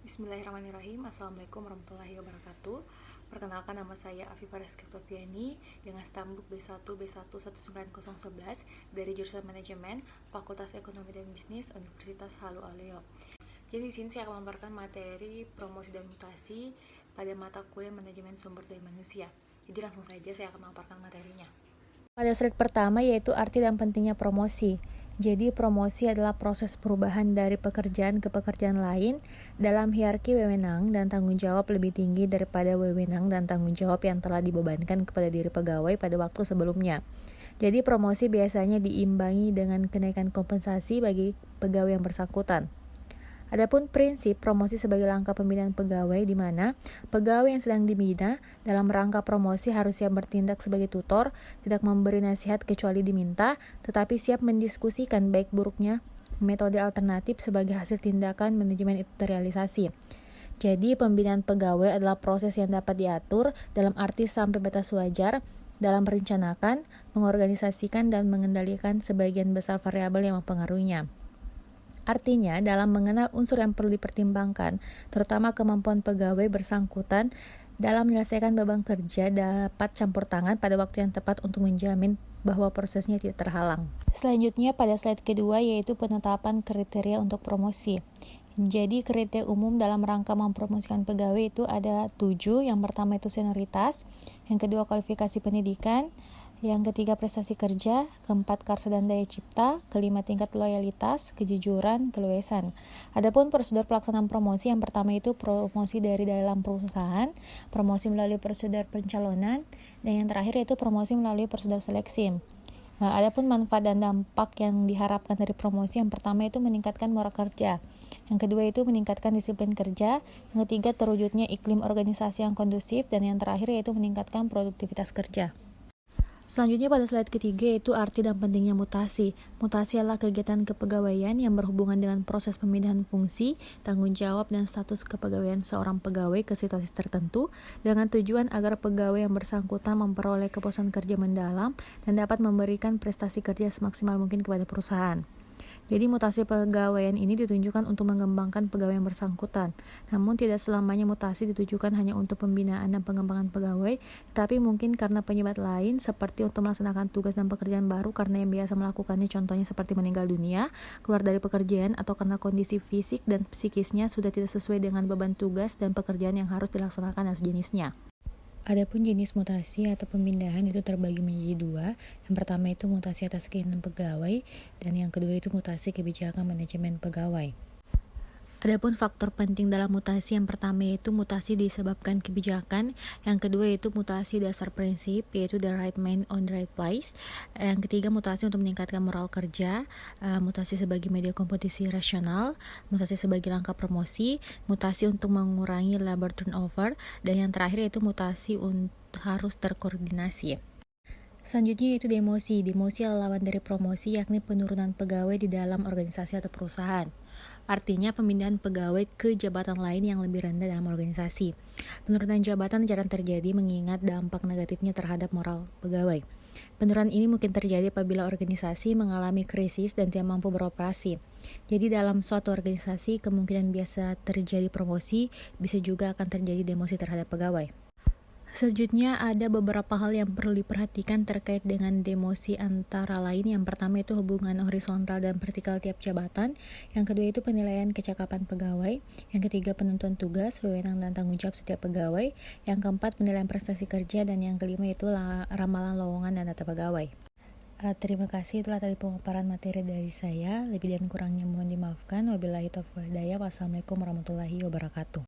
Bismillahirrahmanirrahim. Assalamualaikum warahmatullahi wabarakatuh. Perkenalkan, nama saya Afifah Rizky Oktaviani dengan stambuk B1 B1 19011 dari jurusan Manajemen Fakultas Ekonomi dan Bisnis Universitas Halu Oleo. Jadi di sini saya akan memaparkan materi promosi dan mutasi pada mata kuliah Manajemen Sumber Daya Manusia. Jadi langsung saja saya akan memaparkan materinya. Pada slide pertama yaitu arti dan pentingnya promosi. Jadi promosi adalah proses perubahan dari pekerjaan ke pekerjaan lain dalam hierarki wewenang dan tanggung jawab lebih tinggi daripada wewenang dan tanggung jawab yang telah dibebankan kepada diri pegawai pada waktu sebelumnya. Jadi promosi biasanya diimbangi dengan kenaikan kompensasi bagi pegawai yang bersangkutan. Adapun prinsip promosi sebagai langkah pembinaan pegawai di mana pegawai yang sedang dibina dalam rangka promosi harus siap bertindak sebagai tutor, tidak memberi nasihat kecuali diminta, tetapi siap mendiskusikan baik buruknya metode alternatif sebagai hasil tindakan manajemen itu terrealisasi. Jadi pembinaan pegawai adalah proses yang dapat diatur dalam arti sampai batas wajar dalam merencanakan, mengorganisasikan, dan mengendalikan sebagian besar variabel yang mempengaruhinya. Artinya, dalam mengenal unsur yang perlu dipertimbangkan, terutama kemampuan pegawai bersangkutan dalam menyelesaikan beban kerja dapat campur tangan pada waktu yang tepat untuk menjamin bahwa prosesnya tidak terhalang. Selanjutnya pada slide kedua yaitu penetapan kriteria untuk promosi. Jadi kriteria umum dalam rangka mempromosikan pegawai itu ada 7. Yang pertama itu senioritas, yang kedua kualifikasi pendidikan, yang ketiga prestasi kerja, keempat karsa dan daya cipta, kelima tingkat loyalitas, kejujuran, keluasan. Adapun prosedur pelaksanaan promosi, yang pertama itu promosi dari dalam perusahaan, promosi melalui prosedur pencalonan, dan yang terakhir yaitu promosi melalui prosedur seleksi. Adapun manfaat dan dampak yang diharapkan dari promosi, yang pertama itu meningkatkan moral kerja, yang kedua itu meningkatkan disiplin kerja, yang ketiga terwujudnya iklim organisasi yang kondusif, dan yang terakhir yaitu meningkatkan produktivitas kerja. Selanjutnya pada slide ketiga yaitu arti dan pentingnya mutasi. Mutasi adalah kegiatan kepegawaian yang berhubungan dengan proses pemindahan fungsi, tanggung jawab, dan status kepegawaian seorang pegawai ke situasi tertentu dengan tujuan agar pegawai yang bersangkutan memperoleh kepuasan kerja mendalam dan dapat memberikan prestasi kerja semaksimal mungkin kepada perusahaan. Jadi mutasi pegawaian ini ditunjukkan untuk mengembangkan pegawai yang bersangkutan. Namun tidak selamanya mutasi ditujukan hanya untuk pembinaan dan pengembangan pegawai, tetapi mungkin karena penyebab lain seperti untuk melaksanakan tugas dan pekerjaan baru karena yang biasa melakukannya, contohnya seperti meninggal dunia, keluar dari pekerjaan, atau karena kondisi fisik dan psikisnya sudah tidak sesuai dengan beban tugas dan pekerjaan yang harus dilaksanakan dan sejenisnya. Adapun jenis mutasi atau pemindahan itu terbagi menjadi 2. Yang pertama itu mutasi atas keinginan pegawai, dan yang kedua itu mutasi kebijakan manajemen pegawai. Adapun faktor penting dalam mutasi, yang pertama yaitu mutasi disebabkan kebijakan, yang kedua yaitu mutasi dasar prinsip yaitu the right man on the right place, yang ketiga mutasi untuk meningkatkan moral kerja, mutasi sebagai media kompetisi rasional, mutasi sebagai langkah promosi, mutasi untuk mengurangi labor turnover, dan yang terakhir yaitu mutasi harus terkoordinasi. Selanjutnya yaitu demosi. Demosi adalah lawan dari promosi, yakni penurunan pegawai di dalam organisasi atau perusahaan. Artinya pemindahan pegawai ke jabatan lain yang lebih rendah dalam organisasi. Penurunan jabatan jarang terjadi mengingat dampak negatifnya terhadap moral pegawai. Penurunan ini mungkin terjadi apabila organisasi mengalami krisis dan tidak mampu beroperasi. Jadi dalam suatu organisasi kemungkinan biasa terjadi promosi, bisa juga akan terjadi demosi terhadap pegawai. Selanjutnya ada beberapa hal yang perlu diperhatikan terkait dengan demosi, antara lain yang pertama itu hubungan horizontal dan vertikal tiap jabatan, yang kedua itu penilaian kecakapan pegawai, yang ketiga penentuan tugas, wewenang dan tanggung jawab setiap pegawai, yang keempat penilaian prestasi kerja, dan yang kelima itu ramalan lowongan dan data pegawai. Terima kasih, itulah tadi pemaparan materi dari saya. Lebih dan kurangnya mohon dimaafkan. Wabillahi taufiq wal hidayah. Wassalamualaikum warahmatullahi wabarakatuh.